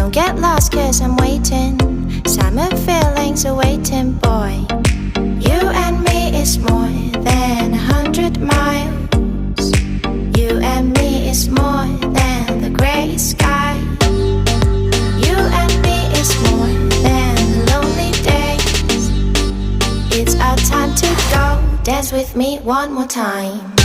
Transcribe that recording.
Don't get lost cause I'm waiting. Summer feelings are waiting, boy. You and me is more than 100 miles. You and me is more than the grey sky. You and me is more than lonely days. It's our time to go. Dance with me one more time.